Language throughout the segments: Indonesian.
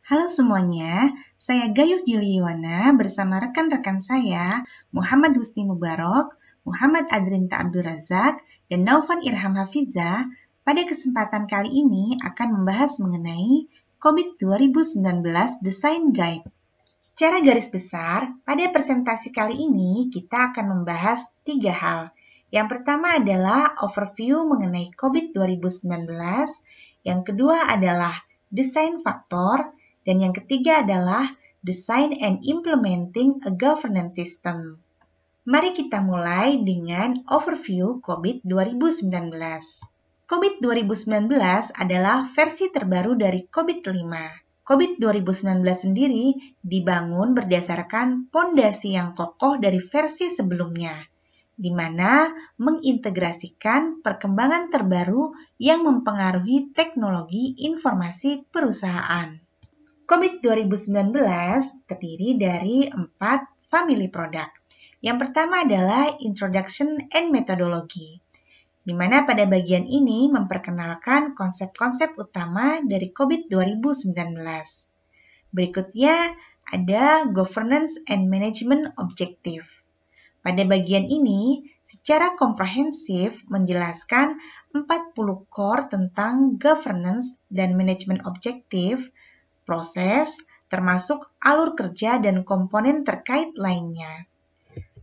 Halo semuanya, saya Gayuh Giliwana bersama rekan-rekan saya Muhammad Husni Mubarok, Muhammad Adrinta Abdul Razak, dan Naufan Irham Hafiza. Pada kesempatan kali ini akan membahas mengenai COVID 2019 Design Guide. Secara garis besar, pada presentasi kali ini kita akan membahas 3 hal. Yang pertama adalah overview mengenai COVID 2019, yang kedua adalah design faktor, dan yang ketiga adalah design and implementing a governance system. Mari kita mulai dengan overview COVID 2019. COVID 2019 adalah versi terbaru dari COVID-5. COVID 2019 sendiri dibangun berdasarkan pondasi yang kokoh dari versi sebelumnya, di mana mengintegrasikan perkembangan terbaru yang mempengaruhi teknologi informasi perusahaan. COVID 2019 terdiri dari 4 family product. Yang pertama adalah Introduction and Methodology, di mana pada bagian ini memperkenalkan konsep-konsep utama dari COVID 2019. Berikutnya ada Governance and Management Objective. Pada bagian ini, secara komprehensif menjelaskan 40 core tentang governance dan management objective, proses, termasuk alur kerja dan komponen terkait lainnya.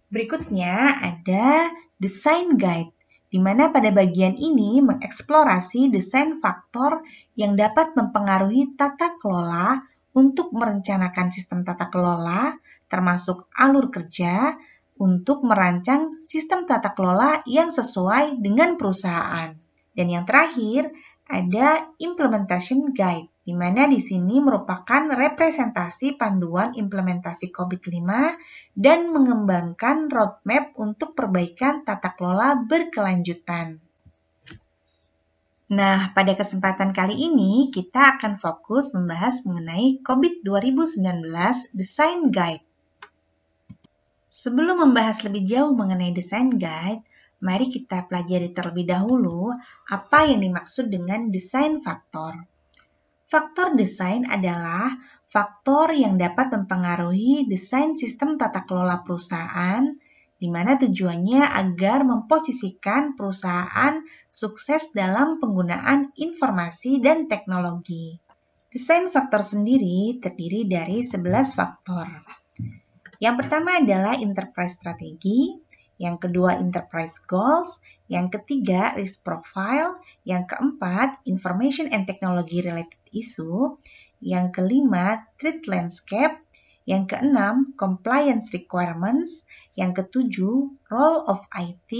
Berikutnya ada Design Guide, di mana pada bagian ini mengeksplorasi desain faktor yang dapat mempengaruhi tata kelola untuk merencanakan sistem tata kelola, termasuk alur kerja, untuk merancang sistem tata kelola yang sesuai dengan perusahaan. Dan yang terakhir, ada Implementation Guide, di mana di sini merupakan representasi panduan implementasi COVID-5 dan mengembangkan roadmap untuk perbaikan tata kelola berkelanjutan. Nah, pada kesempatan kali ini kita akan fokus membahas mengenai COVID 2019 Design Guide. Sebelum membahas lebih jauh mengenai Design Guide, mari kita pelajari terlebih dahulu apa yang dimaksud dengan desain faktor. Faktor desain adalah faktor yang dapat mempengaruhi desain sistem tata kelola perusahaan, di mana tujuannya agar memposisikan perusahaan sukses dalam penggunaan informasi dan teknologi. Desain faktor sendiri terdiri dari 11 faktor. Yang pertama adalah enterprise strategi, yang kedua enterprise goals, yang ketiga risk profile, yang keempat information and technology related issue, yang kelima threat landscape, yang keenam compliance requirements, yang ketujuh role of IT,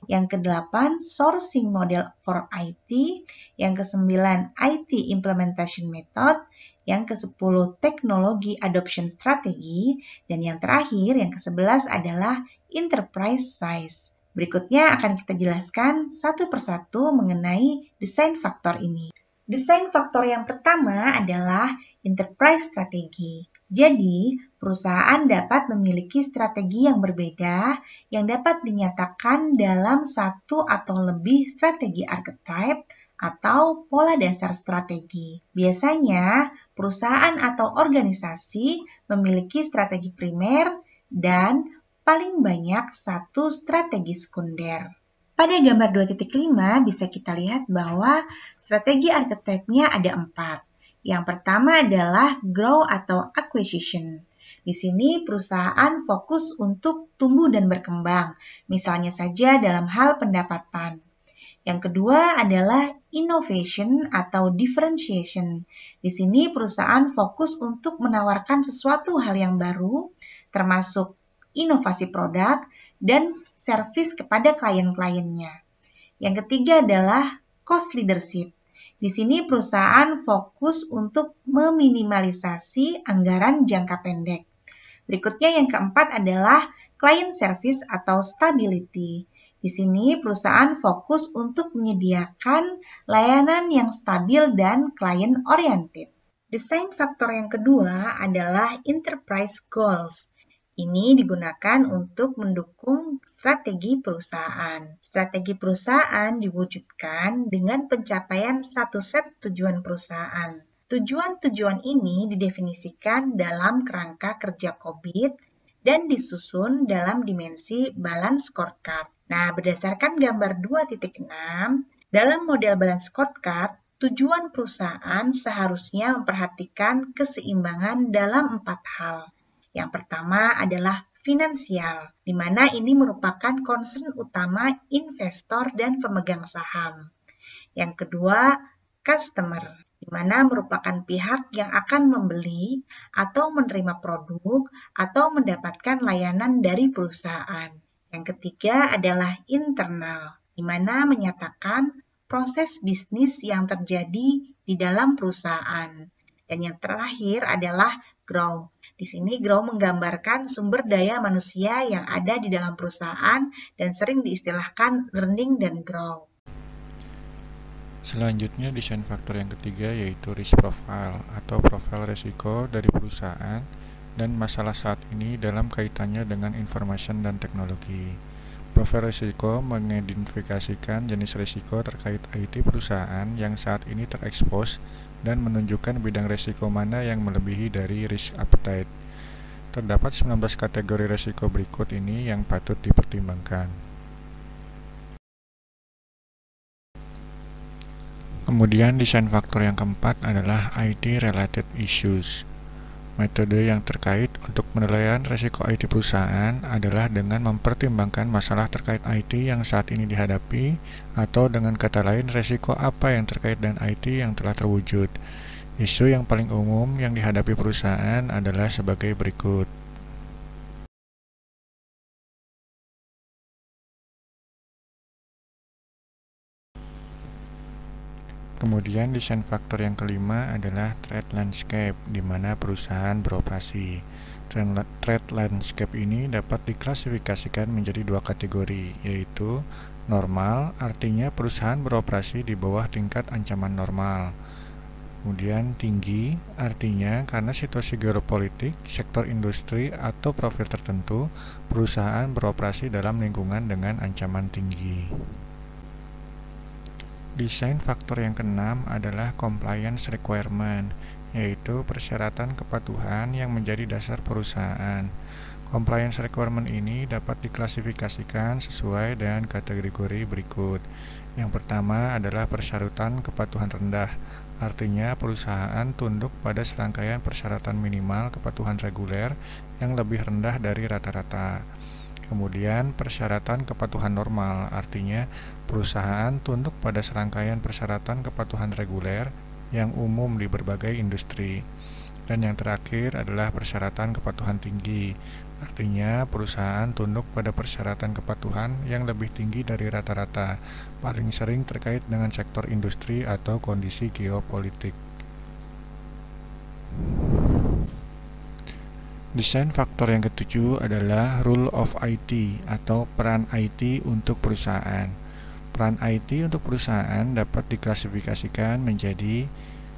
yang kedelapan sourcing model for IT, yang kesembilan IT implementation method, yang ke-10 teknologi adoption strategi, dan yang terakhir, yang ke-11 adalah enterprise size. Berikutnya akan kita jelaskan satu persatu mengenai desain faktor ini. Desain faktor yang pertama adalah enterprise strategi. Jadi, perusahaan dapat memiliki strategi yang berbeda yang dapat dinyatakan dalam satu atau lebih strategi archetype atau pola dasar strategi. Biasanya, perusahaan atau organisasi memiliki strategi primer dan paling banyak satu strategi sekunder. Pada gambar 2.5 bisa kita lihat bahwa strategi archetype-nya ada 4. Yang pertama adalah grow atau acquisition. Di sini perusahaan fokus untuk tumbuh dan berkembang, misalnya saja dalam hal pendapatan. Yang kedua adalah innovation atau differentiation. Di sini perusahaan fokus untuk menawarkan sesuatu hal yang baru, termasuk inovasi produk dan servis kepada klien-kliennya. Yang ketiga adalah cost leadership. Di sini perusahaan fokus untuk meminimalisasi anggaran jangka pendek. Berikutnya yang keempat adalah client service atau stability. Di sini perusahaan fokus untuk menyediakan layanan yang stabil dan client-oriented. Desain faktor yang kedua adalah enterprise goals. Ini digunakan untuk mendukung strategi perusahaan. Strategi perusahaan diwujudkan dengan pencapaian satu set tujuan perusahaan. Tujuan-tujuan ini didefinisikan dalam kerangka kerja COVID dan disusun dalam dimensi balance scorecard. Nah, berdasarkan gambar 2.6, dalam model balance scorecard, tujuan perusahaan seharusnya memperhatikan keseimbangan dalam 4 hal. Yang pertama adalah finansial, di mana ini merupakan concern utama investor dan pemegang saham. Yang kedua, customer, di mana merupakan pihak yang akan membeli atau menerima produk atau mendapatkan layanan dari perusahaan. Yang ketiga adalah internal, di mana menyatakan proses bisnis yang terjadi di dalam perusahaan. Dan yang terakhir adalah grow. Di sini grow menggambarkan sumber daya manusia yang ada di dalam perusahaan dan sering diistilahkan learning dan grow. Selanjutnya, desain faktor yang ketiga yaitu risk profile atau profil risiko dari perusahaan dan masalah saat ini dalam kaitannya dengan information dan teknologi. Profil risiko mengidentifikasikan jenis risiko terkait IT perusahaan yang saat ini terekspos dan menunjukkan bidang risiko mana yang melebihi dari risk appetite. Terdapat 19 kategori risiko berikut ini yang patut dipertimbangkan. Kemudian desain faktor yang keempat adalah IT-related issues. Metode yang terkait untuk penilaian risiko IT perusahaan adalah dengan mempertimbangkan masalah terkait IT yang saat ini dihadapi, atau dengan kata lain, risiko apa yang terkait dengan IT yang telah terwujud. Isu yang paling umum yang dihadapi perusahaan adalah sebagai berikut. Kemudian desain faktor yang kelima adalah threat landscape, di mana perusahaan beroperasi. Threat landscape ini dapat diklasifikasikan menjadi dua kategori, yaitu normal, artinya perusahaan beroperasi di bawah tingkat ancaman normal. Kemudian tinggi, artinya karena situasi geopolitik, sektor industri, atau profil tertentu, perusahaan beroperasi dalam lingkungan dengan ancaman tinggi. Desain faktor yang keenam adalah compliance requirement, yaitu persyaratan kepatuhan yang menjadi dasar perusahaan. Compliance requirement ini dapat diklasifikasikan sesuai dengan kategori berikut. Yang pertama adalah persyaratan kepatuhan rendah, artinya perusahaan tunduk pada serangkaian persyaratan minimal kepatuhan reguler yang lebih rendah dari rata-rata. Kemudian persyaratan kepatuhan normal, artinya perusahaan tunduk pada serangkaian persyaratan kepatuhan reguler yang umum di berbagai industri. Dan yang terakhir adalah persyaratan kepatuhan tinggi, artinya perusahaan tunduk pada persyaratan kepatuhan yang lebih tinggi dari rata-rata, paling sering terkait dengan sektor industri atau kondisi geopolitik. Desain faktor yang ketujuh adalah role of IT atau peran IT untuk perusahaan. Peran IT untuk perusahaan dapat diklasifikasikan menjadi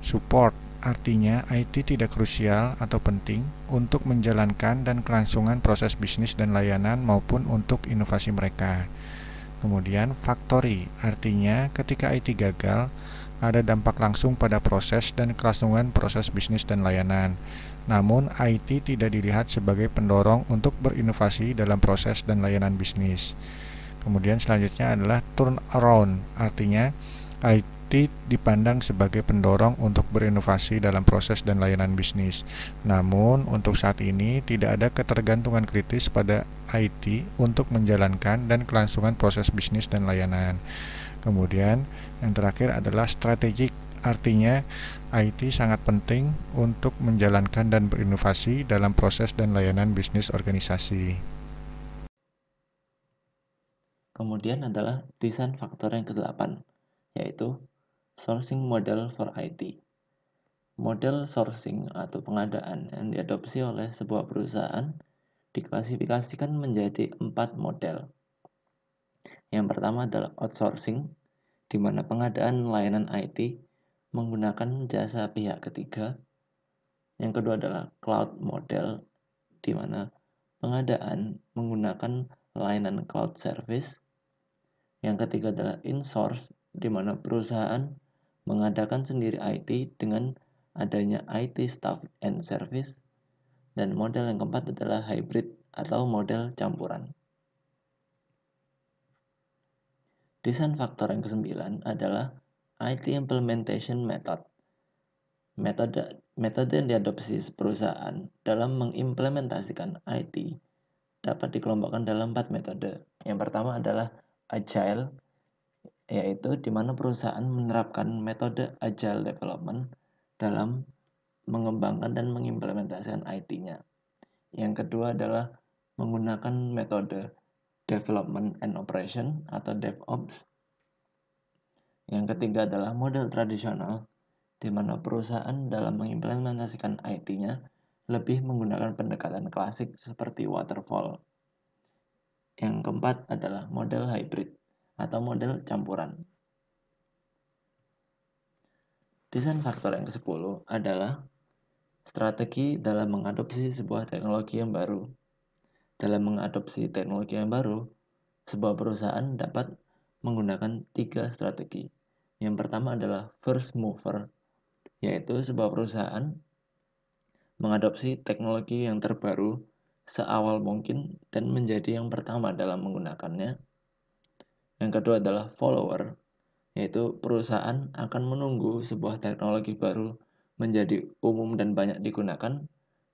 support, artinya IT tidak krusial atau penting untuk menjalankan dan kelangsungan proses bisnis dan layanan maupun untuk inovasi mereka. Kemudian factory, artinya ketika IT gagal, ada dampak langsung pada proses dan kelangsungan proses bisnis dan layanan. Namun, IT tidak dilihat sebagai pendorong untuk berinovasi dalam proses dan layanan bisnis. Kemudian selanjutnya adalah turnaround, artinya IT dipandang sebagai pendorong untuk berinovasi dalam proses dan layanan bisnis. Namun, untuk saat ini tidak ada ketergantungan kritis pada IT untuk menjalankan dan kelangsungan proses bisnis dan layanan. Kemudian, yang terakhir adalah strategic, artinya IT sangat penting untuk menjalankan dan berinovasi dalam proses dan layanan bisnis organisasi. Kemudian adalah desain faktor yang ke-8, yaitu sourcing model for IT. Model sourcing atau pengadaan yang diadopsi oleh sebuah perusahaan diklasifikasikan menjadi 4 model. Yang pertama adalah outsourcing, di mana pengadaan layanan IT menggunakan jasa pihak ketiga. Yang kedua adalah cloud model, di mana pengadaan menggunakan layanan cloud service. Yang ketiga adalah insource, di mana perusahaan mengadakan sendiri IT dengan adanya IT staff and service, dan model yang keempat adalah hybrid atau model campuran. Desain faktor yang kesembilan adalah IT implementation method. Metode yang diadopsi perusahaan dalam mengimplementasikan IT dapat dikelompokkan dalam 4 metode. Yang pertama adalah agile, yaitu di mana perusahaan menerapkan metode agile development dalam mengembangkan dan mengimplementasikan IT-nya. Yang kedua adalah menggunakan metode development and operation atau DevOps. Yang ketiga adalah model tradisional, di mana perusahaan dalam mengimplementasikan IT-nya lebih menggunakan pendekatan klasik seperti waterfall. Yang keempat adalah model hybrid atau model campuran. Desain faktor yang ke-10 adalah strategi dalam mengadopsi sebuah teknologi yang baru. Dalam mengadopsi teknologi yang baru, sebuah perusahaan dapat menggunakan 3 strategi. Yang pertama adalah first mover, yaitu sebuah perusahaan mengadopsi teknologi yang terbaru seawal mungkin dan menjadi yang pertama dalam menggunakannya. Yang kedua adalah follower, yaitu perusahaan akan menunggu sebuah teknologi baru menjadi umum dan banyak digunakan,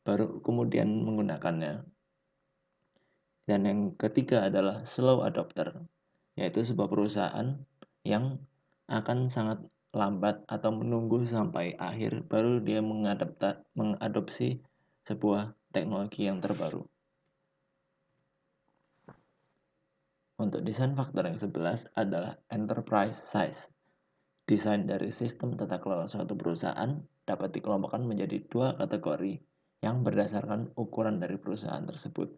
baru kemudian menggunakannya. Dan yang ketiga adalah slow adopter, yaitu sebuah perusahaan yang akan sangat lambat atau menunggu sampai akhir baru dia mengadopsi sebuah teknologi yang terbaru. Untuk desain faktor yang 11 adalah enterprise size. Desain dari sistem tata kelola suatu perusahaan dapat dikelompokkan menjadi 2 kategori yang berdasarkan ukuran dari perusahaan tersebut.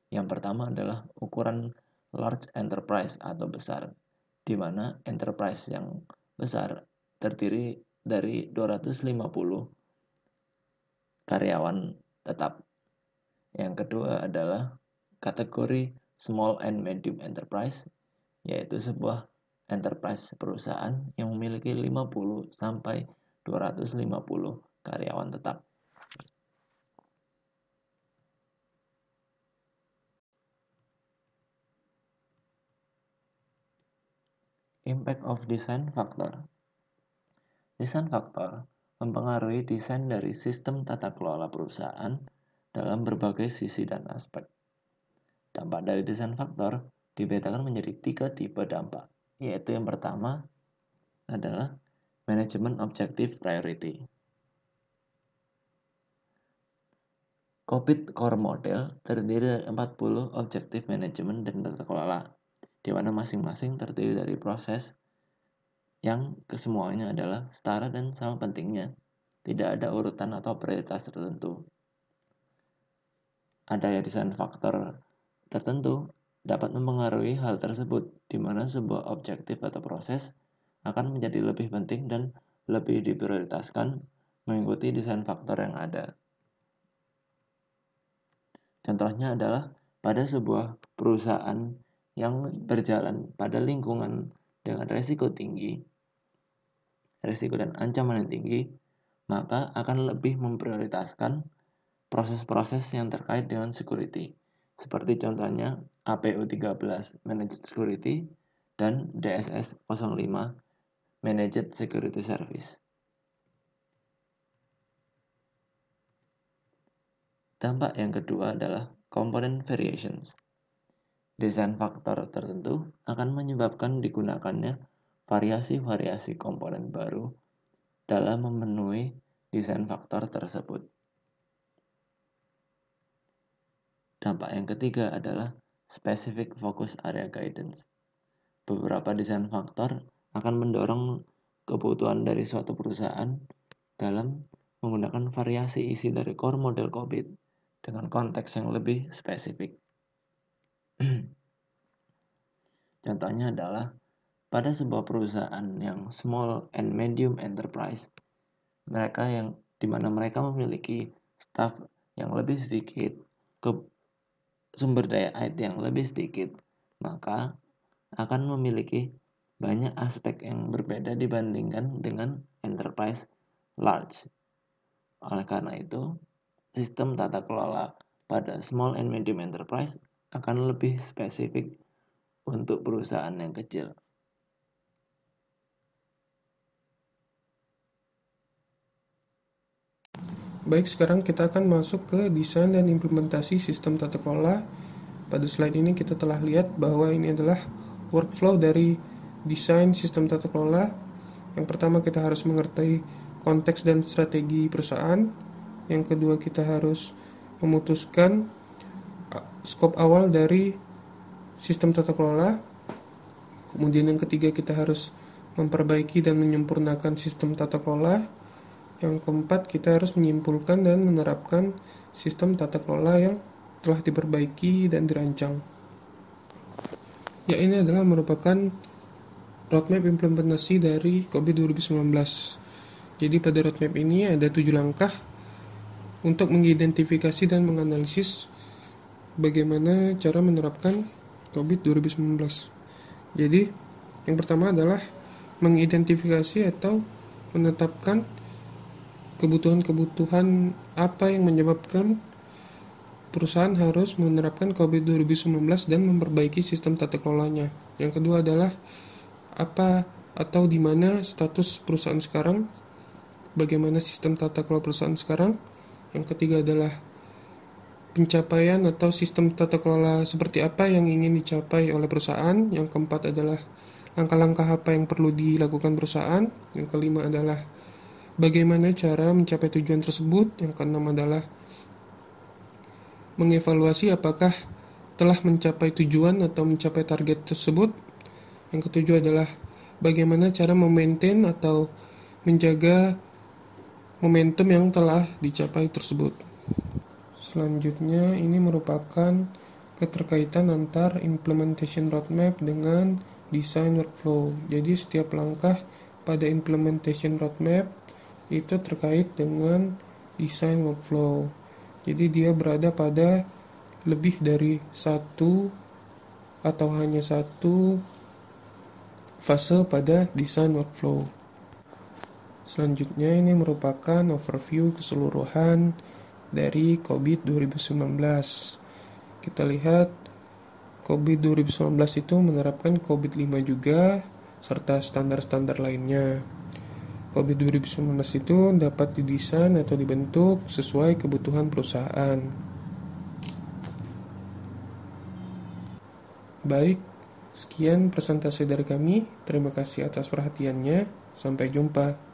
Yang pertama adalah ukuran large enterprise atau besar, di mana enterprise yang besar terdiri dari 250 karyawan tetap. Yang kedua adalah kategori small and medium enterprise, yaitu sebuah enterprise perusahaan yang memiliki 50 sampai 250 karyawan tetap. Impact of design factor. Desain faktor mempengaruhi desain dari sistem tata kelola perusahaan dalam berbagai sisi dan aspek. Dampak dari desain faktor dibedakan menjadi 3 tipe dampak, yaitu yang pertama adalah manajemen objective priority. COVID Core Model terdiri dari 40 objektif manajemen dan tata kelola, di mana masing-masing terdiri dari proses yang kesemuanya adalah setara dan sama pentingnya. Tidak ada urutan atau prioritas tertentu. Adanya desain faktor tertentu dapat mempengaruhi hal tersebut, di mana sebuah objektif atau proses akan menjadi lebih penting dan lebih diprioritaskan mengikuti desain faktor yang ada. Contohnya adalah pada sebuah perusahaan yang berjalan pada lingkungan dengan resiko tinggi, resiko dan ancaman yang tinggi, maka akan lebih memprioritaskan proses-proses yang terkait dengan security. Seperti contohnya APU 13 Managed Security dan DSS 05 Managed Security Service. Dampak yang kedua adalah component variations. Desain faktor tertentu akan menyebabkan digunakannya variasi-variasi komponen baru dalam memenuhi desain faktor tersebut. Dampak yang ketiga adalah specific focus area guidance. Beberapa desain faktor akan mendorong kebutuhan dari suatu perusahaan dalam menggunakan variasi isi dari core model COVID dengan konteks yang lebih spesifik. Contohnya adalah pada sebuah perusahaan yang small and medium enterprise, di mana mereka memiliki staff yang lebih sedikit, sumber daya IT yang lebih sedikit, maka akan memiliki banyak aspek yang berbeda dibandingkan dengan enterprise large, Oleh karena itu, sistem tata kelola pada small and medium enterprise akan lebih spesifik untuk perusahaan yang kecil. Baik, sekarang kita akan masuk ke desain dan implementasi sistem tata kelola. Pada slide ini kita telah lihat bahwa ini adalah workflow dari desain sistem tata kelola. Yang pertama, kita harus mengerti konteks dan strategi perusahaan. Yang kedua, kita harus memutuskan skop awal dari sistem tata kelola. Kemudian yang ketiga, kita harus memperbaiki dan menyempurnakan sistem tata kelola. Yang keempat, kita harus menyimpulkan dan menerapkan sistem tata kelola yang telah diperbaiki dan dirancang. Ya, ini adalah merupakan roadmap implementasi dari COVID 2019. Jadi pada roadmap ini ada 7 langkah untuk mengidentifikasi dan menganalisis bagaimana cara menerapkan COVID 2019. Jadi yang pertama adalah mengidentifikasi atau menetapkan kebutuhan-kebutuhan apa yang menyebabkan perusahaan harus menerapkan COVID 2019 dan memperbaiki sistem tata kelolanya. Yang kedua adalah apa atau di mana status perusahaan sekarang, bagaimana sistem tata kelola perusahaan sekarang. Yang ketiga adalah pencapaian atau sistem tata kelola seperti apa yang ingin dicapai oleh perusahaan. Yang keempat adalah langkah-langkah apa yang perlu dilakukan perusahaan. Yang kelima adalah bagaimana cara mencapai tujuan tersebut. Yang keenam adalah mengevaluasi apakah telah mencapai tujuan atau mencapai target tersebut. Yang ketujuh adalah bagaimana cara memaintain atau menjaga momentum yang telah dicapai tersebut. Selanjutnya, ini merupakan keterkaitan antar implementation roadmap dengan design workflow. Jadi setiap langkah pada implementation roadmap itu terkait dengan design workflow. Jadi dia berada pada lebih dari satu atau hanya satu fase pada design workflow. Selanjutnya, ini merupakan overview keseluruhan dari COVID 2019. Kita lihat COVID 2019 itu menerapkan COVID 5 juga serta standar-standar lainnya. COVID 2019 itu dapat didesain atau dibentuk sesuai kebutuhan perusahaan. Baik, sekian presentasi dari kami. Terima kasih atas perhatiannya. Sampai jumpa.